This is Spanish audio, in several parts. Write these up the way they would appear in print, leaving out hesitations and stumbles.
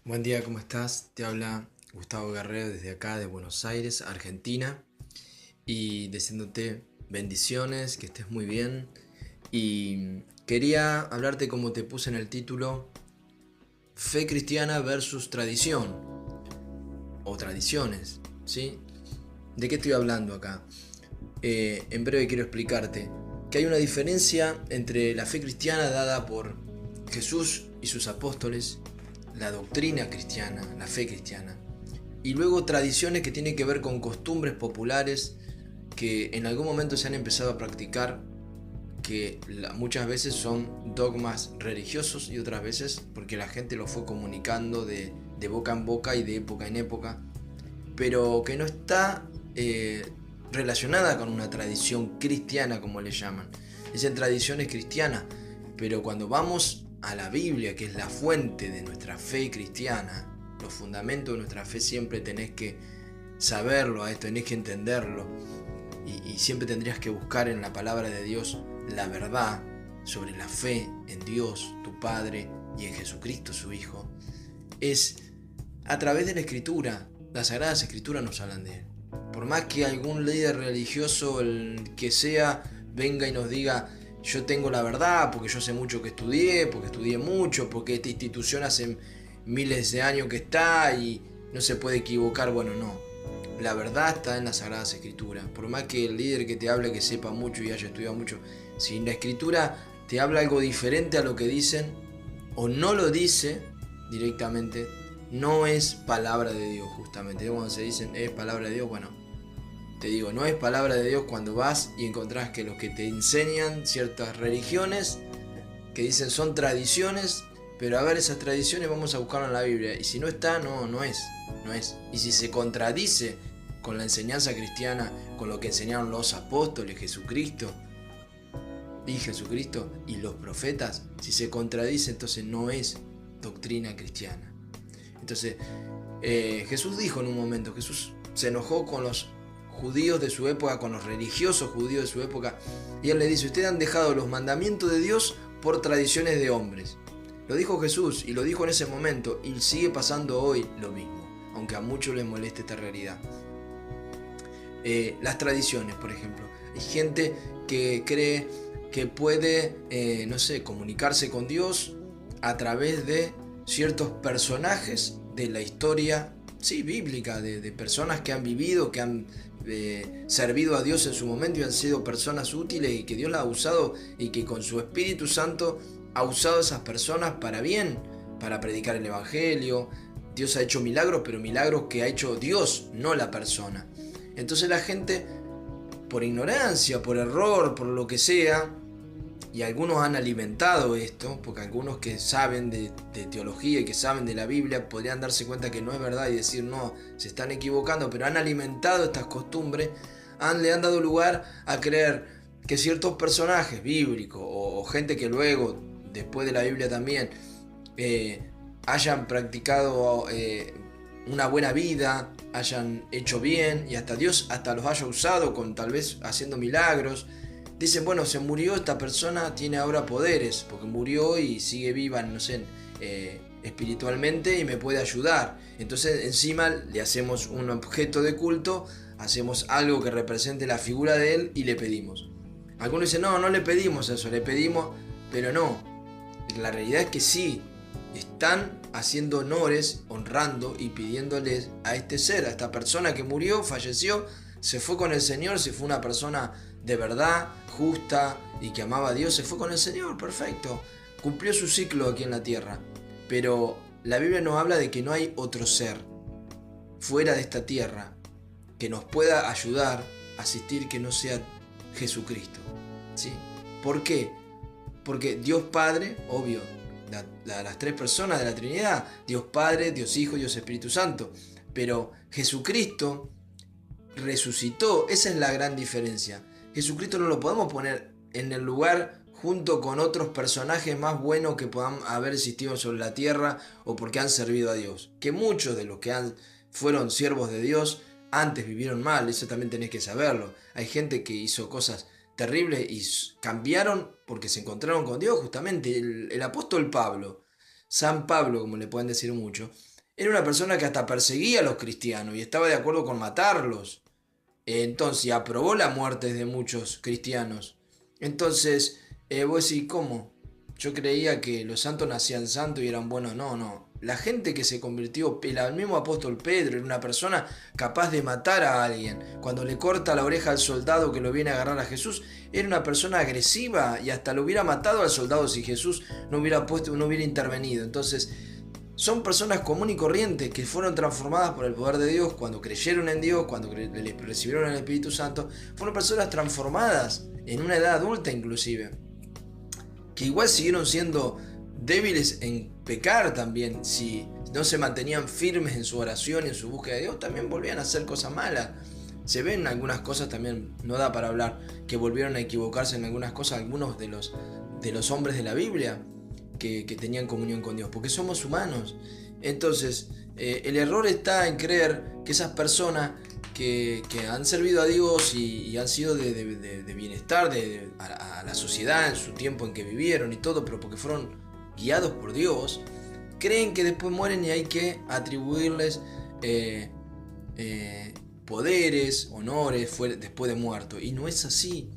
Buen día, ¿cómo estás? Te habla Gustavo Guerrero desde acá de Buenos Aires, Argentina, y deseándote bendiciones, que estés muy bien. Y quería hablarte como te puse en el título, fe cristiana versus tradición o tradiciones, ¿sí? ¿De qué estoy hablando acá? En breve quiero explicarte que hay una diferencia entre la fe cristiana dada por Jesús y sus apóstoles, la doctrina cristiana, la fe cristiana, y luego tradiciones que tienen que ver con costumbres populares que en algún momento se han empezado a practicar, que muchas veces son dogmas religiosos y otras veces porque la gente lo fue comunicando de boca en boca y de época en época, pero que no está relacionada con una tradición cristiana como le llaman. Dicen tradiciones cristianas, pero cuando vamos a la Biblia, que es la fuente de nuestra fe cristiana, los fundamentos de nuestra fe, siempre tenés que saberlo a esto, tenés que entenderlo, y siempre tendrías que buscar en la palabra de Dios la verdad sobre la fe en Dios, tu Padre, y en Jesucristo, su Hijo. Es a través de la Escritura. Las Sagradas Escrituras nos hablan de él. Por más que algún líder religioso, el que sea, venga y nos diga: yo tengo la verdad porque yo sé mucho que estudié, porque estudié mucho, porque esta institución hace miles de años que está y no se puede equivocar. Bueno, no. La verdad está en las Sagradas Escrituras. Por más que el líder que te hable que sepa mucho y haya estudiado mucho, si la Escritura te habla algo diferente a lo que dicen, o no lo dice directamente, no es palabra de Dios. Justamente cuando se dicen es palabra de Dios, bueno, te digo, no es palabra de Dios cuando vas y encontrás que los que te enseñan ciertas religiones, que dicen son tradiciones, pero a ver, esas tradiciones vamos a buscarlo en la Biblia, y si no está, no es, no es. Y si se contradice con la enseñanza cristiana, con lo que enseñaron los apóstoles, Jesucristo y los profetas, si se contradice, entonces no es doctrina cristiana. Entonces, Jesús dijo en un momento, Jesús se enojó con los judíos de su época, con los religiosos judíos de su época, y él le dice: ustedes han dejado los mandamientos de Dios por tradiciones de hombres. Lo dijo Jesús y lo dijo en ese momento, y sigue pasando hoy lo mismo, aunque a muchos les moleste esta realidad. Las tradiciones, por ejemplo. Hay gente que cree que puede, no sé, comunicarse con Dios a través de ciertos personajes de la historia, sí, bíblica, de personas que han vivido, que han servido a Dios en su momento y han sido personas útiles y que Dios las ha usado, y que con su Espíritu Santo ha usado a esas personas para bien, para predicar el Evangelio. Dios ha hecho milagros, pero milagros que ha hecho Dios, no la persona. Entonces la gente, por ignorancia, por error, por lo que sea, y algunos han alimentado esto, porque algunos que saben de teología y que saben de la Biblia podrían darse cuenta que no es verdad y decir: no, se están equivocando, pero han alimentado estas costumbres, le han dado lugar a creer que ciertos personajes bíblicos o gente que luego, después de la Biblia también, hayan practicado una buena vida, hayan hecho bien, y hasta Dios hasta los haya usado con tal vez haciendo milagros. Dicen: bueno, se murió esta persona, tiene ahora poderes, porque murió y sigue viva, no sé, espiritualmente, y me puede ayudar. Entonces encima le hacemos un objeto de culto, hacemos algo que represente la figura de él y le pedimos. Algunos dicen: no, no le pedimos eso, le pedimos, pero no. La realidad es que sí, están haciendo honores, honrando y pidiéndoles a este ser, a esta persona que murió, falleció, se fue con el Señor, se fue una persona de verdad, justa y que amaba a Dios, se fue con el Señor, perfecto, cumplió su ciclo aquí en la tierra. Pero la Biblia nos habla de que no hay otro ser fuera de esta tierra que nos pueda ayudar a asistir, que no sea Jesucristo, ¿sí? ¿Por qué? Porque Dios Padre, obvio, las tres personas de la Trinidad, Dios Padre, Dios Hijo, Dios Espíritu Santo, pero Jesucristo resucitó. Esa es la gran diferencia. Jesucristo no lo podemos poner en el lugar junto con otros personajes más buenos que puedan haber existido sobre la tierra o porque han servido a Dios. Que muchos de los que fueron siervos de Dios antes vivieron mal, eso también tenés que saberlo. Hay gente que hizo cosas terribles y cambiaron porque se encontraron con Dios. Justamente el apóstol Pablo, San Pablo, como le pueden decir mucho, Era una persona que hasta perseguía a los cristianos y estaba de acuerdo con matarlos. Entonces aprobó la muerte de muchos cristianos. Entonces, vos decís, ¿cómo? Yo creía que los santos nacían santos y eran buenos. No, no. La gente que se convirtió, el mismo apóstol Pedro, era una persona capaz de matar a alguien. Cuando le corta la oreja al soldado que lo viene a agarrar a Jesús, era una persona agresiva y hasta lo hubiera matado al soldado si Jesús no hubiera intervenido. Entonces, son personas comunes y corrientes que fueron transformadas por el poder de Dios cuando creyeron en Dios, cuando recibieron el Espíritu Santo. Fueron personas transformadas en una edad adulta inclusive, que igual siguieron siendo débiles en pecar también. Si no se mantenían firmes en su oración y en su búsqueda de Dios, también volvían a hacer cosas malas. Se ven algunas cosas, también no da para hablar, que volvieron a equivocarse en algunas cosas algunos de los hombres de la Biblia que tenían comunión con Dios, porque somos humanos. Entonces, el error está en creer que esas personas que han servido a Dios y han sido de bienestar a la sociedad en su tiempo en que vivieron y todo, pero porque fueron guiados por Dios, creen que después mueren y hay que atribuirles poderes, honores después de muerto. Y no es así.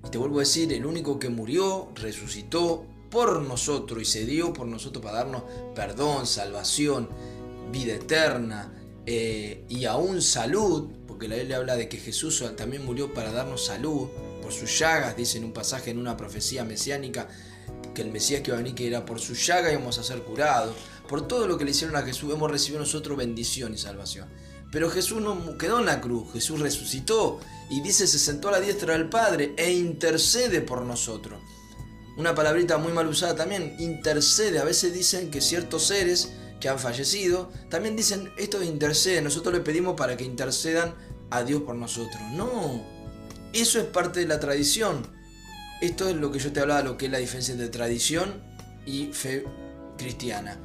Y te vuelvo a decir, el único que murió, resucitó por nosotros y se dio por nosotros para darnos perdón, salvación, vida eterna y aún salud, porque la Biblia habla de que Jesús también murió para darnos salud. Por sus llagas, dice en un pasaje, en una profecía mesiánica, que el Mesías que iba a venir, que era por sus llagas íbamos a ser curados. Por todo lo que le hicieron a Jesús hemos recibido nosotros bendición y salvación. Pero Jesús no quedó en la cruz, Jesús resucitó y dice se sentó a la diestra del Padre e intercede por nosotros. Una palabrita muy mal usada también, intercede. A veces dicen que ciertos seres que han fallecido también dicen esto de intercede, nosotros le pedimos para que intercedan a Dios por nosotros. No, eso es parte de la tradición. Esto es lo que yo te hablaba, lo que es la diferencia entre tradición y fe cristiana.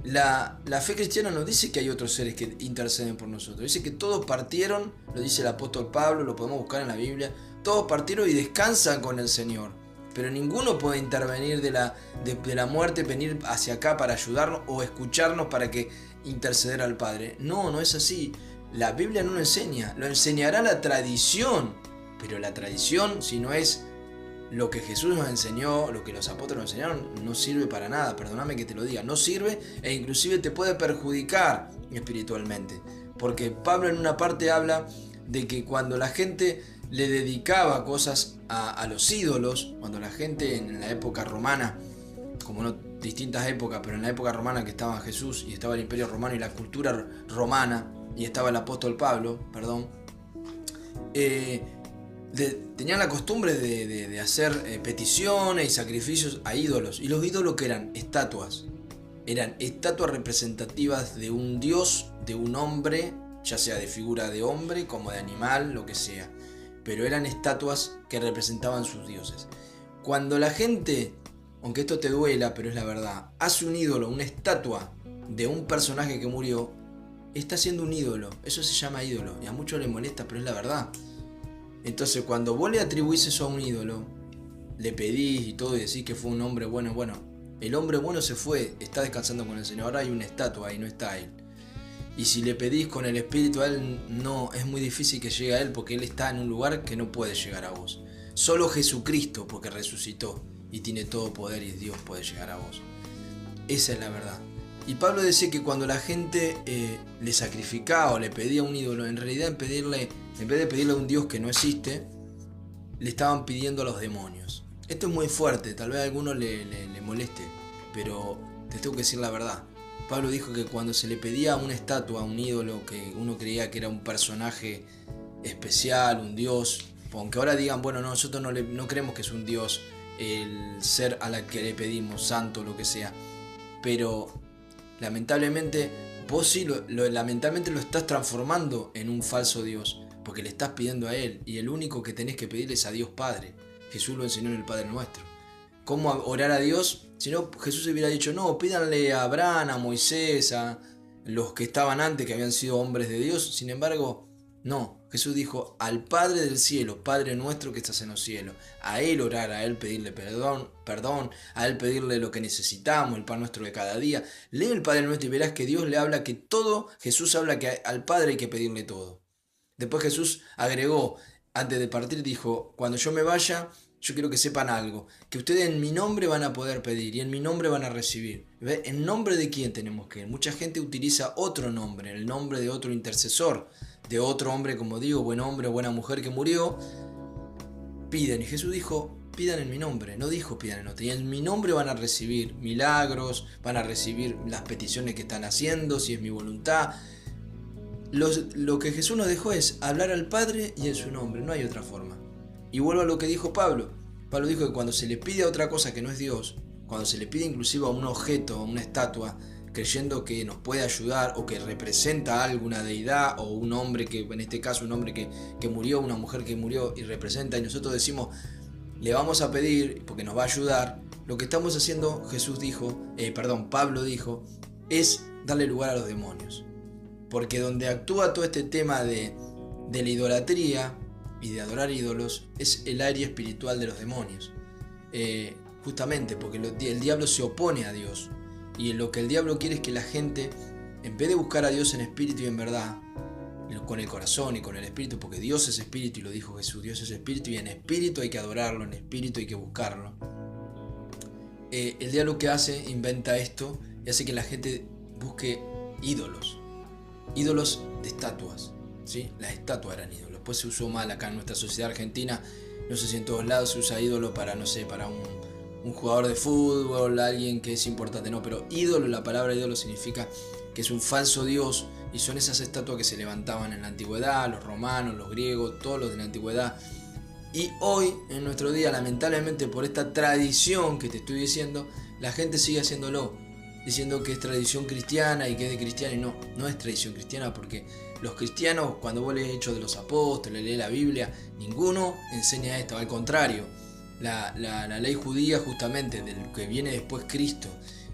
La fe cristiana no dice que hay otros seres que interceden por nosotros, dice que todos partieron, lo dice el apóstol Pablo, lo podemos buscar en la Biblia, todos partieron y descansan con el Señor. Pero ninguno puede intervenir de la muerte, venir hacia acá para ayudarnos o escucharnos para que interceder al Padre. No, no es así. La Biblia no lo enseña, lo enseñará la tradición. Pero la tradición, si no es lo que Jesús nos enseñó, lo que los apóstoles nos enseñaron, no sirve para nada. Perdóname que te lo diga, no sirve e inclusive te puede perjudicar espiritualmente. Porque Pablo en una parte habla de que cuando la gente le dedicaba cosas a los ídolos, cuando la gente en la época romana, como no distintas épocas, pero en la época romana que estaba Jesús y estaba el imperio romano y la cultura romana y estaba el apóstol Pablo, tenían la costumbre de hacer peticiones y sacrificios a ídolos. Y los ídolos que eran estatuas representativas de un dios, de un hombre, ya sea de figura de hombre como de animal, lo que sea. Pero eran estatuas que representaban sus dioses. Cuando la gente, aunque esto te duela, pero es la verdad, hace un ídolo, una estatua de un personaje que murió, está haciendo un ídolo. Eso se llama ídolo. Y a muchos les molesta, pero es la verdad. Entonces cuando vos le atribuís eso a un ídolo, le pedís y todo y decís que fue un hombre bueno, el hombre bueno se fue, está descansando con el Señor, ahora hay una estatua y no está él. Y si le pedís con el Espíritu a Él, no, es muy difícil que llegue a Él porque Él está en un lugar que no puede llegar a vos. Solo Jesucristo, porque resucitó y tiene todo poder y Dios puede llegar a vos. Esa es la verdad. Y Pablo decía que cuando la gente le sacrificaba o le pedía un ídolo, en realidad en vez de pedirle a un Dios que no existe, le estaban pidiendo a los demonios. Esto es muy fuerte, tal vez a alguno le moleste, pero te tengo que decir la verdad. Pablo dijo que cuando se le pedía a una estatua, a un ídolo, que uno creía que era un personaje especial, un dios, aunque ahora digan, bueno, nosotros no creemos que es un dios el ser a la que le pedimos, santo, lo que sea, pero lamentablemente vos sí lamentablemente lo estás transformando en un falso dios, porque le estás pidiendo a él, y el único que tenés que pedirle es a Dios Padre. Jesús lo enseñó en el Padre Nuestro. ¿Cómo orar a Dios? Si no, Jesús hubiera dicho, no, pídanle a Abraham, a Moisés, a los que estaban antes, que habían sido hombres de Dios. Sin embargo, no, Jesús dijo al Padre del cielo, Padre nuestro que estás en los cielos, a Él orar, a Él pedirle perdón, a Él pedirle lo que necesitamos, el pan nuestro de cada día. Lee el Padre nuestro y verás que Dios le habla que todo, Jesús habla que al Padre hay que pedirle todo. Después Jesús agregó, antes de partir dijo, cuando yo me vaya, yo quiero que sepan algo, que ustedes en mi nombre van a poder pedir y en mi nombre van a recibir. ¿Ve? ¿En nombre de quién tenemos que ir? Mucha gente utiliza otro nombre, el nombre de otro intercesor, de otro hombre, como digo, buen hombre o buena mujer que murió. Piden, y Jesús dijo, pidan en mi nombre, no dijo pidan en otro. Y en mi nombre van a recibir milagros, van a recibir las peticiones que están haciendo, si es mi voluntad. Lo que Jesús nos dejó es hablar al Padre y en su nombre, no hay otra forma. Y vuelvo a lo que dijo Pablo. Pablo dijo que cuando se le pide a otra cosa que no es Dios, cuando se le pide inclusive a un objeto, a una estatua, creyendo que nos puede ayudar o que representa a alguna deidad o un hombre que, en este caso un hombre que murió, una mujer que murió y representa, y nosotros decimos, le vamos a pedir porque nos va a ayudar, lo que estamos haciendo, Pablo dijo, es darle lugar a los demonios. Porque donde actúa todo este tema de la idolatría y de adorar ídolos es el área espiritual de los demonios. Justamente porque el diablo se opone a Dios. Y lo que el diablo quiere es que la gente, en vez de buscar a Dios en espíritu y en verdad, con el corazón y con el espíritu, porque Dios es espíritu y lo dijo Jesús, Dios es espíritu y en espíritu hay que adorarlo, en espíritu hay que buscarlo. El diablo que hace, inventa esto y hace que la gente busque ídolos de estatuas, ¿sí? Las estatuas eran ídolos. Después se usó mal acá en nuestra sociedad argentina, no sé si en todos lados se usa ídolo para, no sé, para un jugador de fútbol, alguien que es importante, no, pero ídolo, la palabra ídolo significa que es un falso dios y son esas estatuas que se levantaban en la antigüedad, los romanos, los griegos, todos los de la antigüedad. Y hoy, en nuestro día, lamentablemente por esta tradición que te estoy diciendo, la gente sigue haciéndolo, diciendo que es tradición cristiana y que es de cristiano, y no es tradición cristiana, porque los cristianos, cuando vos lees Hechos de los Apóstoles, lees la Biblia, ninguno enseña esto, al contrario. La ley judía, justamente del que viene después Cristo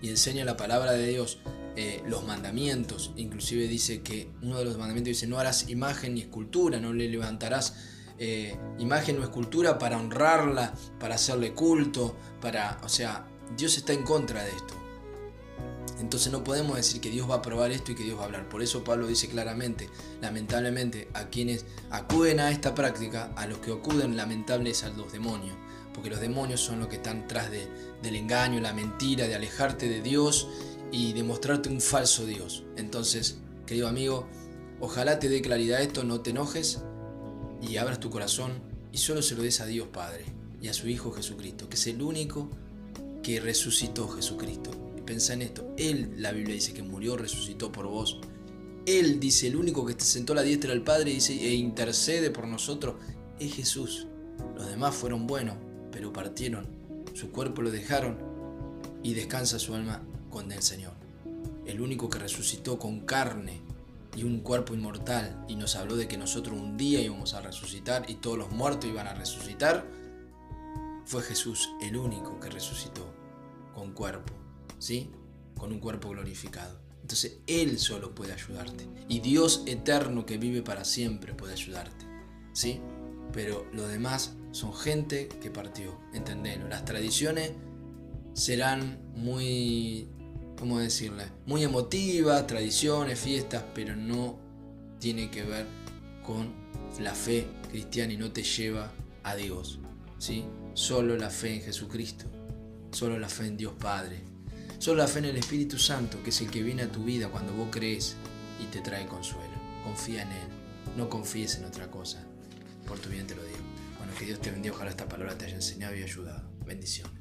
y enseña la palabra de Dios, los mandamientos, inclusive dice que uno de los mandamientos dice no harás imagen ni escultura, no le levantarás imagen o escultura para honrarla, para hacerle culto, o sea, Dios está en contra de esto. Entonces no podemos decir que Dios va a aprobar esto y que Dios va a hablar. Por eso Pablo dice claramente, lamentablemente, a quienes acuden a esta práctica, a los que acuden lamentables a los demonios. Porque los demonios son los que están tras del engaño, la mentira, de alejarte de Dios y de mostrarte un falso Dios. Entonces, querido amigo, ojalá te dé claridad esto, no te enojes y abras tu corazón y solo se lo des a Dios Padre y a su Hijo Jesucristo, que es el único que resucitó Jesucristo. Pensá en esto, Él, la Biblia dice que murió, resucitó por vos. Él dice, el único que se sentó a la diestra del Padre dice, e intercede por nosotros, es Jesús. Los demás fueron buenos, pero partieron, su cuerpo lo dejaron y descansa su alma con el Señor. El único que resucitó con carne y un cuerpo inmortal y nos habló de que nosotros un día íbamos a resucitar y todos los muertos iban a resucitar, fue Jesús, el único que resucitó con cuerpo. ¿Sí? Con un cuerpo glorificado. Entonces Él solo puede ayudarte. Y Dios eterno que vive para siempre puede ayudarte. ¿Sí? Pero los demás son gente que partió. Entendelo. Las tradiciones serán muy, ¿cómo decirle? Muy emotivas, tradiciones, fiestas, pero no tiene que ver con la fe cristiana y no te lleva a Dios. ¿Sí? Solo la fe en Jesucristo. Solo la fe en Dios Padre. Solo la fe en el Espíritu Santo, que es el que viene a tu vida cuando vos crees y te trae consuelo. Confía en Él, no confíes en otra cosa. Por tu bien te lo digo. Bueno, que Dios te bendiga, ojalá esta palabra te haya enseñado y ayudado. Bendiciones.